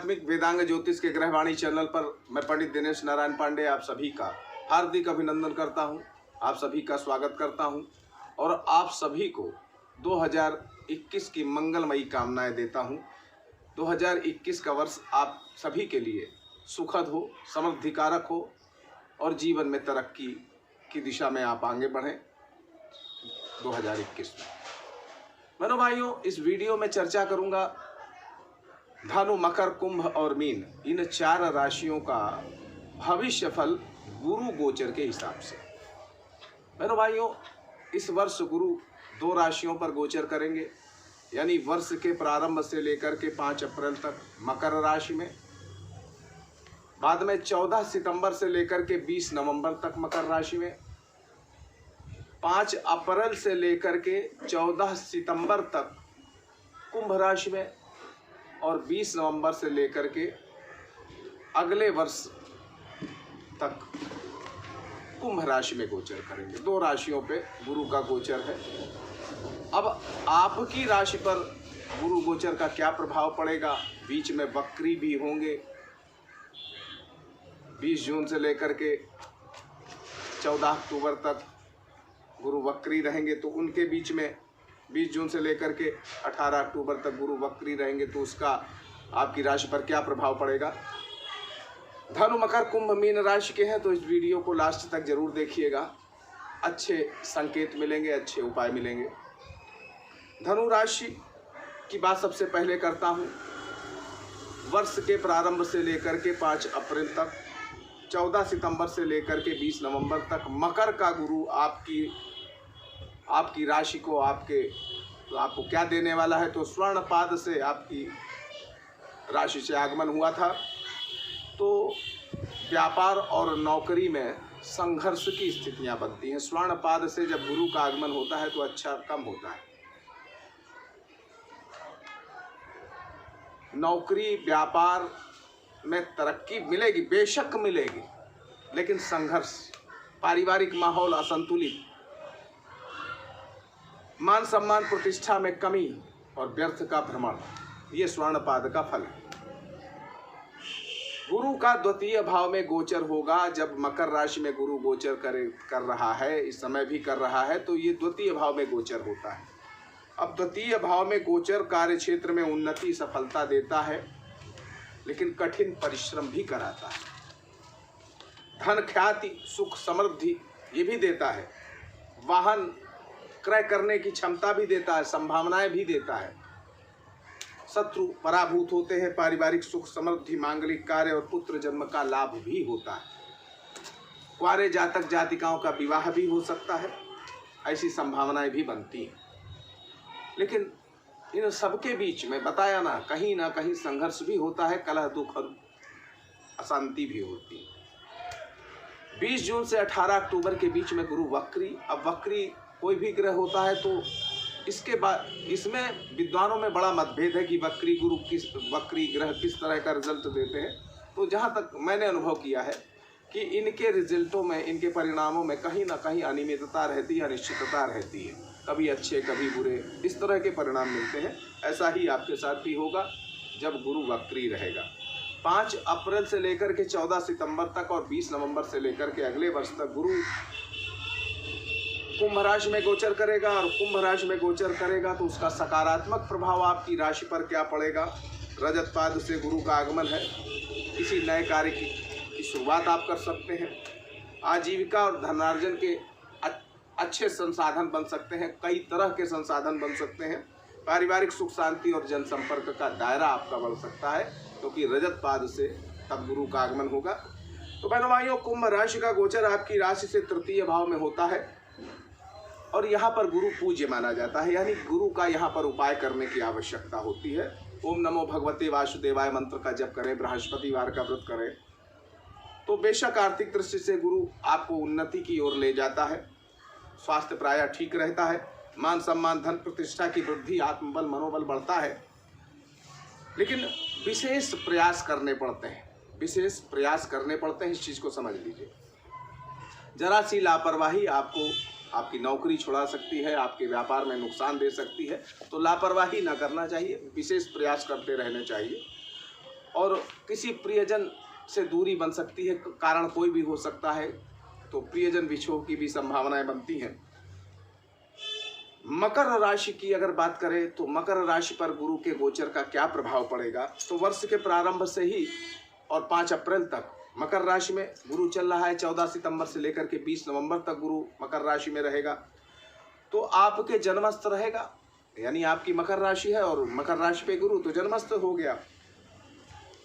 आध्यात्मिक वेदांग ज्योतिष के ग्रहवाणी चैनल पर मैं पंडित दिनेश नारायण पांडे आप सभी का हार्दिक अभिनंदन करता हूं, आप सभी का स्वागत करता हूं और आप सभी को 2021 की मंगलमयी कामनाएं देता हूं। 2021 का वर्ष आप सभी के लिए सुखद हो, समृद्धिकारक हो और जीवन में तरक्की की दिशा में आप आगे बढ़ें। 2021 में बहनों भाइयों, इस वीडियो में चर्चा करूंगा धनु, मकर, कुंभ और मीन इन 4 राशियों का भविष्य फल गुरु गोचर के हिसाब से। बहनों भाइयों, इस वर्ष गुरु 2 राशियों पर गोचर करेंगे, यानी वर्ष के प्रारंभ से लेकर के 5 अप्रैल तक मकर राशि में, बाद में 14 सितंबर से लेकर के 20 नवंबर तक मकर राशि में, 5 अप्रैल से लेकर के 14 सितंबर तक कुंभ राशि में और 20 नवंबर से लेकर के अगले वर्ष तक कुंभ राशि में गोचर करेंगे। 2 राशियों पे गुरु का गोचर है। अब आपकी राशि पर गुरु गोचर का क्या प्रभाव पड़ेगा? बीच में वक्री भी होंगे। 20 जून से लेकर के 14 अक्टूबर तक गुरु वक्री रहेंगे, तो उनके बीच में 20 जून से लेकर के 18 अक्टूबर तक गुरु वक्री रहेंगे, तो उसका आपकी राशि पर क्या प्रभाव पड़ेगा? धनु, मकर, कुंभ, मीन राशि के हैं तो इस वीडियो को लास्ट तक जरूर देखिएगा। अच्छे संकेत मिलेंगे, अच्छे उपाय मिलेंगे। धनु राशि की बात सबसे पहले करता हूँ। वर्ष के प्रारंभ से लेकर के 5 अप्रैल तक, 14 सितंबर से लेकर के 20 नवंबर तक मकर का गुरु आपकी राशि को आपको क्या देने वाला है? तो स्वर्ण पाद से आपकी राशि से आगमन हुआ था, तो व्यापार और नौकरी में संघर्ष की स्थितियां बनती हैं। स्वर्ण पाद से जब गुरु का आगमन होता है तो अच्छा कम होता है। नौकरी व्यापार में तरक्की मिलेगी, बेशक मिलेगी, लेकिन संघर्ष, पारिवारिक माहौल असंतुलित, मान सम्मान प्रतिष्ठा में कमी और व्यर्थ का भ्रमण, ये स्वर्णपाद का फल है। गुरु का द्वितीय भाव में गोचर होगा। जब मकर राशि में गुरु गोचर कर रहा है, इस समय भी कर रहा है, तो ये द्वितीय भाव में गोचर होता है। अब द्वितीय भाव में गोचर कार्य क्षेत्र में उन्नति, सफलता देता है, लेकिन कठिन परिश्रम भी कराता है। धन, ख्याति, सुख, समृद्धि ये भी देता है। वाहन क्रय करने की क्षमता भी देता है, संभावनाएं भी देता है। शत्रु पराभूत होते हैं। पारिवारिक सुख, समृद्धि, मांगलिक कार्य और पुत्र जन्म का लाभ भी होता है। कुंवारे जातक जातिकाओं का विवाह भी हो सकता है, ऐसी संभावनाएं भी बनती हैं। लेकिन इन सबके बीच में बताया ना कहीं संघर्ष भी होता है, कलह, दुख और अशांति भी होती है। 20 जून से 18 अक्टूबर के बीच में गुरु वक्री। अब वक्री कोई भी ग्रह होता है तो इसके बाद इसमें विद्वानों में बड़ा मतभेद है कि वक्री ग्रह किस तरह का रिजल्ट देते हैं। तो जहाँ तक मैंने अनुभव किया है कि इनके रिजल्टों में, इनके परिणामों में कहीं ना कहीं अनियमितता रहती है, अनिश्चितता रहती है। कभी अच्छे कभी बुरे, इस तरह के परिणाम मिलते हैं। ऐसा ही आपके साथ भी होगा जब गुरु वक्री रहेगा। 5 अप्रैल से लेकर के 14 सितंबर तक और 20 नवंबर से लेकर के अगले वर्ष तक गुरु कुंभ राशि में गोचर करेगा, और कुंभ राशि में गोचर करेगा तो उसका सकारात्मक प्रभाव आपकी राशि पर क्या पड़ेगा? रजत पाद से गुरु का आगमन है। किसी नए कार्य की शुरुआत आप कर सकते हैं। आजीविका और धनार्जन के अच्छे संसाधन बन सकते हैं, कई तरह के संसाधन बन सकते हैं। पारिवारिक सुख शांति और जनसंपर्क का दायरा आपका बढ़ सकता है, क्योंकि रजत पाद से तब गुरु का आगमन होगा। तो बहनों भाइयों, कुंभ राशि का गोचर आपकी राशि से तृतीय भाव में होता है और यहाँ पर गुरु पूज्य माना जाता है, यानी गुरु का यहाँ पर उपाय करने की आवश्यकता होती है। ओम नमो भगवते वासुदेवाय मंत्र का जप करें, बृहस्पतिवार का व्रत करें, तो बेशक आर्थिक दृष्टि से गुरु आपको उन्नति की ओर ले जाता है। स्वास्थ्य प्रायः ठीक रहता है। मान सम्मान, धन, प्रतिष्ठा की वृद्धि, आत्मबल, मनोबल बढ़ता है। लेकिन विशेष प्रयास करने पड़ते हैं, विशेष प्रयास करने पड़ते हैं। इस चीज़ को समझ लीजिए। जरा सी लापरवाही आपको आपकी नौकरी छुड़ा सकती है, आपके व्यापार में नुकसान दे सकती है। तो लापरवाही ना करना चाहिए, विशेष प्रयास करते रहने चाहिए। और किसी प्रियजन से दूरी बन सकती है, कारण कोई भी हो सकता है, तो प्रियजन विछोह की भी संभावनाएं बनती हैं। मकर राशि की अगर बात करें तो मकर राशि पर गुरु के गोचर का क्या प्रभाव पड़ेगा, तो वर्ष के प्रारंभ से ही और 5 अप्रैल तक मकर राशि में गुरु चल रहा है। 14 सितंबर से लेकर के 20 नवंबर तक गुरु मकर राशि में रहेगा। तो आपके जन्मस्थ रहेगा, यानी आपकी मकर राशि है और मकर राशि पे गुरु, तो जन्मस्थ हो गया।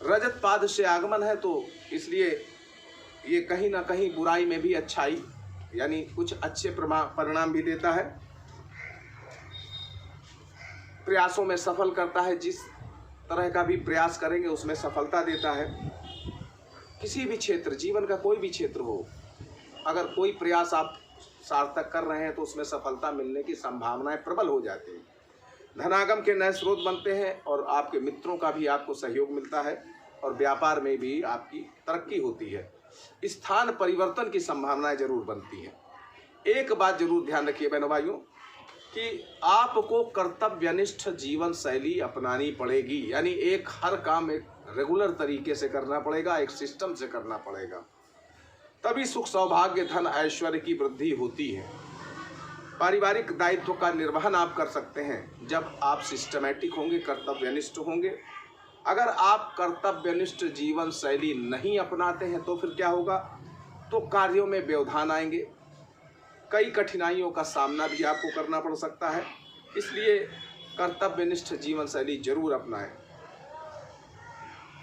रजत पाद से आगमन है, तो इसलिए ये कहीं ना कहीं बुराई में भी अच्छाई, यानी कुछ अच्छे परिणाम भी देता है। प्रयासों में सफल करता है, जिस तरह का भी प्रयास करेंगे उसमें सफलता देता है। किसी भी क्षेत्र, जीवन का कोई भी क्षेत्र हो, अगर कोई प्रयास आप सार्थक कर रहे हैं तो उसमें सफलता मिलने की संभावनाएं प्रबल हो जाती हैं। धनागम के नए स्रोत बनते हैं और आपके मित्रों का भी आपको सहयोग मिलता है और व्यापार में भी आपकी तरक्की होती है। स्थान परिवर्तन की संभावनाएं जरूर बनती हैं। एक बात जरूर ध्यान रखिए बहनों भाइयों कि आपको कर्तव्यनिष्ठ जीवन शैली अपनानी पड़ेगी, यानी एक हर काम एक रेगुलर तरीके से करना पड़ेगा, एक सिस्टम से करना पड़ेगा, तभी सुख सौभाग्य धन ऐश्वर्य की वृद्धि होती है। पारिवारिक दायित्व का निर्वहन आप कर सकते हैं जब आप सिस्टमैटिक होंगे, कर्तव्यनिष्ठ होंगे। अगर आप कर्तव्यनिष्ठ जीवन शैली नहीं अपनाते हैं तो फिर क्या होगा, तो कार्यों में व्यवधान आएंगे, कई कठिनाइयों का सामना भी आपको करना पड़ सकता है। इसलिए कर्तव्यनिष्ठ जीवन शैली जरूर अपनाएं।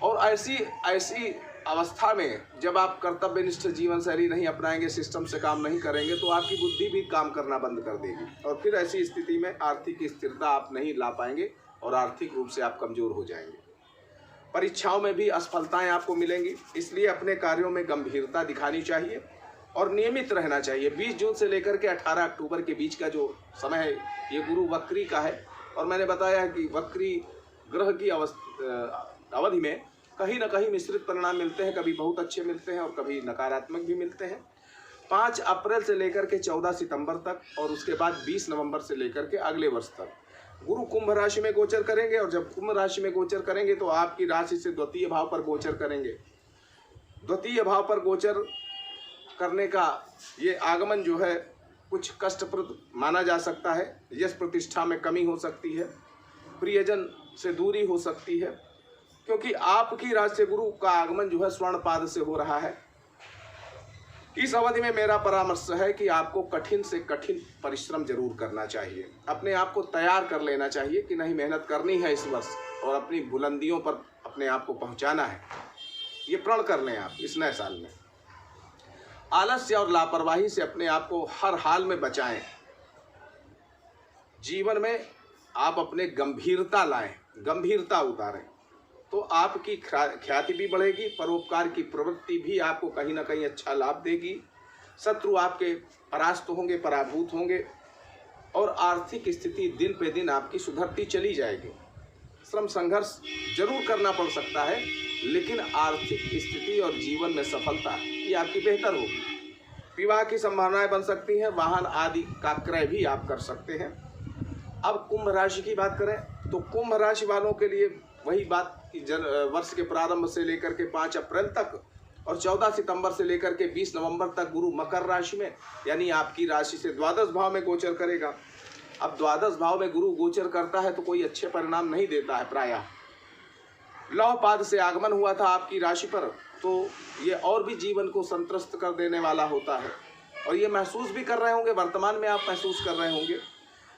और ऐसी अवस्था में जब आप कर्तव्यनिष्ठ जीवन शैली नहीं अपनाएंगे, सिस्टम से काम नहीं करेंगे, तो आपकी बुद्धि भी काम करना बंद कर देगी और फिर ऐसी स्थिति में आर्थिक स्थिरता आप नहीं ला पाएंगे और आर्थिक रूप से आप कमजोर हो जाएंगे। परीक्षाओं में भी असफलताएं आपको मिलेंगी, इसलिए अपने कार्यों में गंभीरता दिखानी चाहिए और नियमित रहना चाहिए। 20 जून से लेकर के 18 अक्टूबर के बीच का जो समय है ये गुरु वक्री का है और मैंने बताया कि वक्री ग्रह की अवधि में कहीं ना कहीं मिश्रित परिणाम मिलते हैं, कभी बहुत अच्छे मिलते हैं और कभी नकारात्मक भी मिलते हैं। 5 अप्रैल से लेकर के 14 सितंबर तक और उसके बाद 20 नवंबर से लेकर के अगले वर्ष तक गुरु कुंभ राशि में गोचर करेंगे और जब कुंभ राशि में गोचर करेंगे तो आपकी राशि से द्वितीय भाव पर गोचर करेंगे। द्वितीय भाव पर गोचर करने का ये आगमन जो है कुछ कष्टप्रद माना जा सकता है। यश प्रतिष्ठा में कमी हो सकती है, प्रियजन से दूरी हो सकती है, क्योंकि आपकी राशि से गुरु का आगमन जो है स्वर्ण पाद से हो रहा है। इस अवधि में मेरा परामर्श है कि आपको कठिन से कठिन परिश्रम जरूर करना चाहिए, अपने आप को तैयार कर लेना चाहिए कि नहीं मेहनत करनी है इस वर्ष और अपनी बुलंदियों पर अपने आप को पहुंचाना है। ये प्रण कर लें आप इस नए साल में। आलस्य और लापरवाही से अपने आप को हर हाल में बचाएं। जीवन में आप अपने गंभीरता लाएं, गंभीरता उतारें, तो आपकी ख्याति भी बढ़ेगी, परोपकार की प्रवृत्ति भी आपको कहीं ना कहीं अच्छा लाभ देगी। शत्रु आपके परास्त होंगे, पराभूत होंगे और आर्थिक स्थिति दिन पे दिन आपकी सुधरती चली जाएगी। श्रम संघर्ष जरूर करना पड़ सकता है, लेकिन आर्थिक स्थिति और जीवन में सफलता ये आपकी बेहतर होगी। विवाह की संभावनाएं बन सकती हैं, वाहन आदि का क्रय भी आप कर सकते हैं। अब कुंभ राशि की बात करें तो कुंभ राशि वालों के लिए वही बात कि वर्ष के प्रारंभ से लेकर के 5 अप्रैल तक और 14 सितंबर से लेकर के 20 नवंबर तक गुरु मकर राशि में यानी आपकी राशि से द्वादश भाव में गोचर करेगा। अब द्वादश भाव में गुरु गोचर करता है तो कोई अच्छे परिणाम नहीं देता है प्रायः। लौह पाद से आगमन हुआ था आपकी राशि पर, तो ये और भी जीवन को संतुष्ट कर देने वाला होता है और ये महसूस भी कर रहे होंगे, वर्तमान में आप महसूस कर रहे होंगे।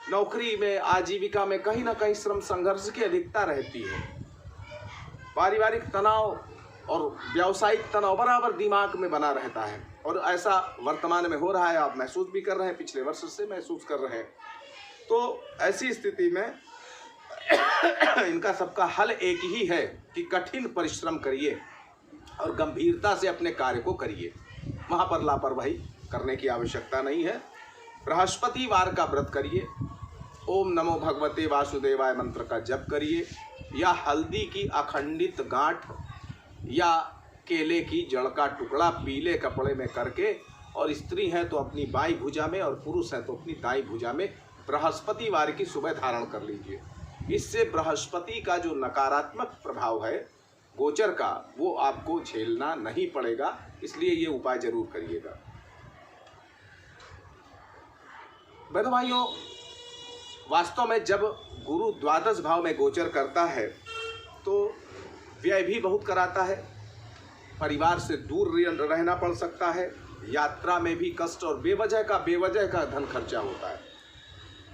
नौकरी में, आजीविका में कहीं ना कहीं श्रम संघर्ष की अधिकता रहती है। पारिवारिक तनाव और व्यावसायिक तनाव बराबर दिमाग में बना रहता है और ऐसा वर्तमान में हो रहा है, आप महसूस भी कर रहे हैं, पिछले वर्ष से महसूस कर रहे हैं। तो ऐसी स्थिति में इनका सबका हल एक ही है कि कठिन परिश्रम करिए और गंभीरता से अपने कार्य को करिए, वहाँ पर लापरवाही करने की आवश्यकता नहीं है। बृहस्पतिवार का व्रत करिए, ओम नमो भगवते वासुदेवाय मंत्र का जप करिए या हल्दी की अखंडित गांठ या केले की जड़ का टुकड़ा पीले कपड़े में करके, और स्त्री है तो अपनी बाईं भुजा में और पुरुष है तो अपनी दाईं भुजा में बृहस्पतिवार की सुबह धारण कर लीजिए। इससे बृहस्पति का जो नकारात्मक प्रभाव है गोचर का वो आपको झेलना नहीं पड़ेगा, इसलिए ये उपाय जरूर करिएगा। बहनों भाइयों, वास्तव में जब गुरु द्वादश भाव में गोचर करता है तो व्यय भी बहुत कराता है, परिवार से दूर रहना पड़ सकता है, यात्रा में भी कष्ट और बेवजह का धन खर्चा होता है।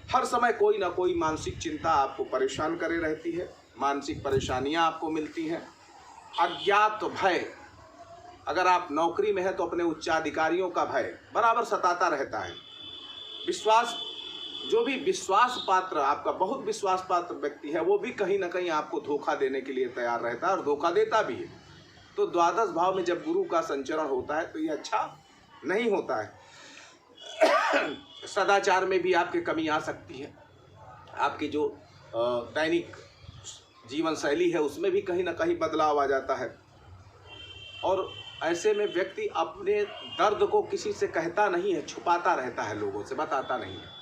हर समय कोई ना कोई मानसिक चिंता आपको परेशान करे रहती है, मानसिक परेशानियां आपको मिलती हैं। अज्ञात भय, अगर आप नौकरी में हैं तो अपने उच्चाधिकारियों का भय बराबर सताता रहता है। विश्वास, जो भी विश्वास पात्र, आपका बहुत विश्वास पात्र व्यक्ति है, वो भी कहीं ना कहीं आपको धोखा देने के लिए तैयार रहता है और धोखा देता भी है। तो द्वादश भाव में जब गुरु का संचरण होता है तो ये अच्छा नहीं होता है। सदाचार में भी आपकी कमी आ सकती है, आपकी जो दैनिक जीवन शैली है उसमें भी कहीं ना कहीं बदलाव आ जाता है। और ऐसे में व्यक्ति अपने दर्द को किसी से कहता नहीं है, छुपाता रहता है, लोगों से बताता नहीं है।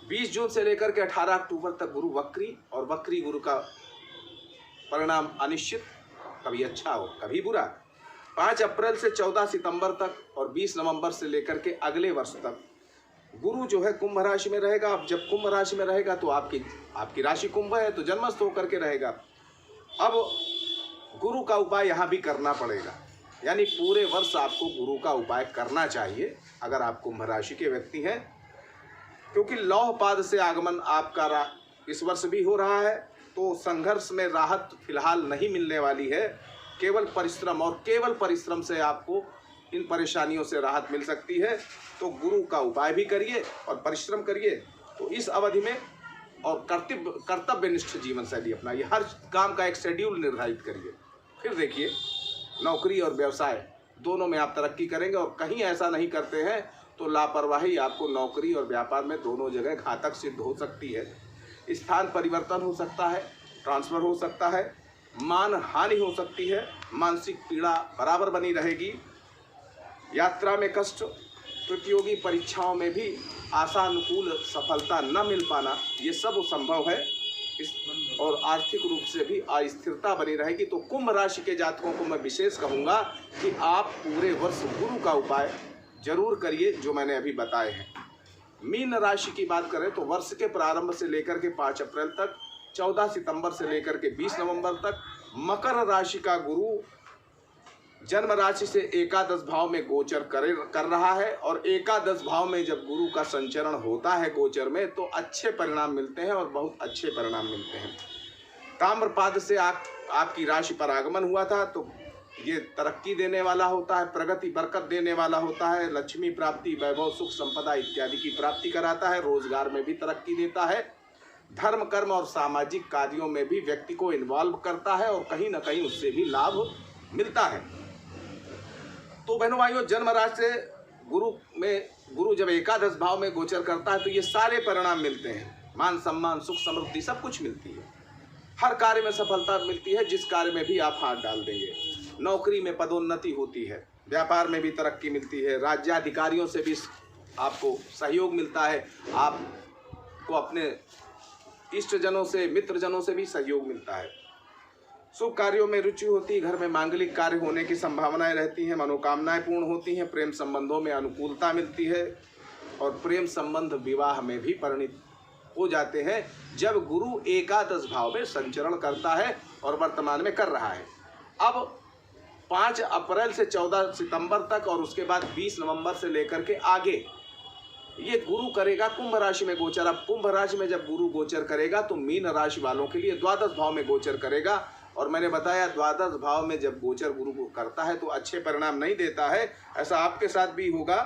20 जून से लेकर के 18 अक्टूबर तक गुरु वक्री, और वक्री गुरु का परिणाम अनिश्चित, कभी अच्छा हो कभी बुरा। 5 अप्रैल से 14 सितंबर तक और 20 नवंबर से लेकर के अगले वर्ष तक गुरु जो है कुंभ राशि में रहेगा। अब जब कुंभ राशि में रहेगा तो आपकी राशि कुंभ है तो जन्मस्थ होकर के रहेगा। अब गुरु का उपाय यहाँ भी करना पड़ेगा, यानी पूरे वर्ष आपको गुरु का उपाय करना चाहिए अगर आप कुंभ राशि के व्यक्ति हैं, क्योंकि लौह पाद से आगमन आपका इस वर्ष भी हो रहा है। तो संघर्ष में राहत फिलहाल नहीं मिलने वाली है, केवल परिश्रम और केवल परिश्रम से आपको इन परेशानियों से राहत मिल सकती है। तो गुरु का उपाय भी करिए और परिश्रम करिए। तो इस अवधि में और कर्तव्यनिष्ठ जीवन शैली अपनाइए, हर काम का एक शेड्यूल निर्धारित करिए। फिर देखिए नौकरी और व्यवसाय दोनों में आप तरक्की करेंगे, और कहीं ऐसा नहीं करते हैं तो लापरवाही आपको नौकरी और व्यापार में दोनों जगह घातक सिद्ध हो सकती है। स्थान परिवर्तन हो सकता है, ट्रांसफर हो सकता है, मान हानि हो सकती है, मानसिक पीड़ा बराबर बनी रहेगी, यात्रा में कष्ट, प्रतियोगी परीक्षाओं में भी आशानुकूल सफलता न मिल पाना, ये सब संभव है। और आर्थिक रूप से भी अस्थिरता बनी रहेगी। तो कुंभ राशि के जातकों को मैं विशेष कहूँगा कि आप पूरे वर्ष गुरु का उपाय जरूर करिए जो मैंने अभी बताए हैं। मीन राशि की बात करें तो वर्ष के प्रारंभ से लेकर के 5 अप्रैल तक, 14 सितंबर से लेकर के 20 नवंबर तक मकर राशि का गुरु जन्म राशि से एकादश भाव में गोचर कर रहा है। और एकादश भाव में जब गुरु का संचरण होता है गोचर में तो अच्छे परिणाम मिलते हैं और बहुत अच्छे परिणाम मिलते हैं। ताम्रपाद से आपकी राशि पर आगमन हुआ था तो ये तरक्की देने वाला होता है, प्रगति बरकत देने वाला होता है, लक्ष्मी प्राप्ति, वैभव, सुख, संपदा इत्यादि की प्राप्ति कराता है, रोजगार में भी तरक्की देता है, धर्म कर्म और सामाजिक कार्यों में भी व्यक्ति को इन्वॉल्व करता है और कहीं ना कहीं उससे भी लाभ मिलता है। तो बहनों भाइयों, जन्म राशि से गुरु जब एकादश भाव में गोचर करता है तो ये सारे परिणाम मिलते हैं, मान सम्मान, सुख, समृद्धि सब कुछ मिलती है, हर कार्य में सफलता मिलती है जिस कार्य में भी आप हाथ डाल देंगे। नौकरी में पदोन्नति होती है, व्यापार में भी तरक्की मिलती है, राज्याधिकारियों से भी आपको सहयोग मिलता है, आपको अपने इष्टजनों से, मित्रजनों से भी सहयोग मिलता है, शुभ कार्यों में रुचि होती है, घर में मांगलिक कार्य होने की संभावनाएं रहती हैं, मनोकामनाएं पूर्ण होती हैं, प्रेम संबंधों में अनुकूलता मिलती है और प्रेम संबंध विवाह में भी परिणित हो जाते हैं जब गुरु एकादश भाव में संचरण करता है और वर्तमान में कर रहा है। अब 5 अप्रैल से 14 सितंबर तक और उसके बाद 20 नवंबर से लेकर के आगे ये गुरु करेगा कुंभ राशि में गोचर। अब कुंभ राशि में जब गुरु गोचर करेगा तो मीन राशि वालों के लिए द्वादश भाव में गोचर करेगा। और मैंने बताया द्वादश भाव में जब गोचर गुरु को करता है तो अच्छे परिणाम नहीं देता है, ऐसा आपके साथ भी होगा।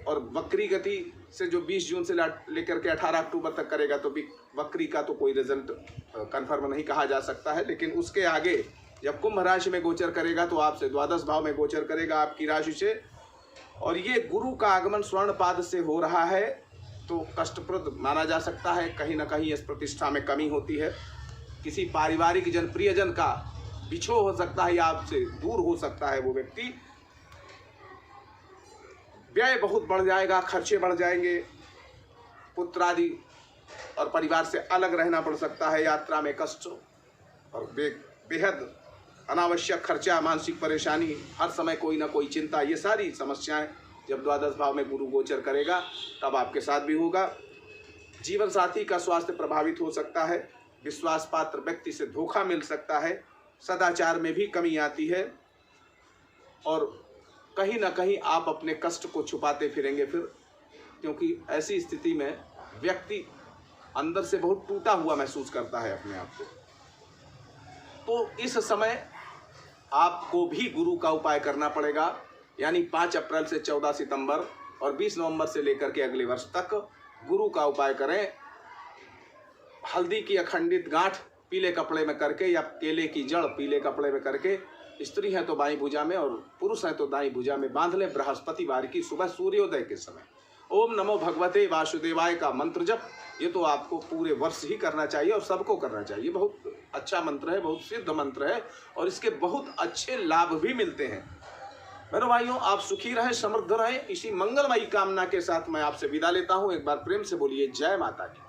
और वक्री गति से जो 20 जून से लेकर के 18 अक्टूबर तक करेगा तो भी वक्री का तो कोई रिजल्ट कंफर्म नहीं कहा जा सकता है, लेकिन उसके आगे जब कुंभ राशि में गोचर करेगा तो आपसे द्वादश भाव में गोचर करेगा आपकी राशि से। और ये गुरु का आगमन स्वर्ण पाद से हो रहा है तो कष्टप्रद माना जा सकता है, कहीं ना कहीं इस प्रतिष्ठा में कमी होती है, किसी पारिवारिक जन प्रियजन का बिछो हो सकता है या आपसे दूर हो सकता है वो व्यक्ति, व्यय बहुत बढ़ जाएगा, खर्चे बढ़ जाएंगे, पुत्र आदि और परिवार से अलग रहना पड़ सकता है, यात्रा में कष्ट और बेहद अनावश्यक खर्चा, मानसिक परेशानी, हर समय कोई ना कोई चिंता, ये सारी समस्याएं जब द्वादश भाव में गुरु गोचर करेगा तब आपके साथ भी होगा। जीवन साथी का स्वास्थ्य प्रभावित हो सकता है, विश्वास पात्र व्यक्ति से धोखा मिल सकता है, सदाचार में भी कमी आती है और कहीं ना कहीं आप अपने कष्ट को छुपाते फिरेंगे फिर, क्योंकि ऐसी स्थिति में व्यक्ति अंदर से बहुत टूटा हुआ महसूस करता है अपने आप को। तो इस समय आपको भी गुरु का उपाय करना पड़ेगा, यानी 5 अप्रैल से 14 सितंबर और 20 नवंबर से लेकर के अगले वर्ष तक गुरु का उपाय करें। हल्दी की अखंडित गांठ पीले कपड़े में करके या केले की जड़ पीले कपड़े में करके, स्त्री है तो बाईं भुजा में और पुरुष है तो दाईं भुजा में बांध लें बृहस्पतिवार की सुबह सूर्योदय के समय। ओम नमो भगवते वासुदेवाय का मंत्र जप, ये तो आपको पूरे वर्ष ही करना चाहिए और सबको करना चाहिए। बहुत अच्छा मंत्र है, बहुत सिद्ध मंत्र है और इसके बहुत अच्छे लाभ भी मिलते हैं। मेरे भाइयों, आप सुखी रहें, समृद्ध रहें, इसी मंगलमयी कामना के साथ मैं आपसे विदा लेता हूँ। एक बार प्रेम से बोलिए जय माता की।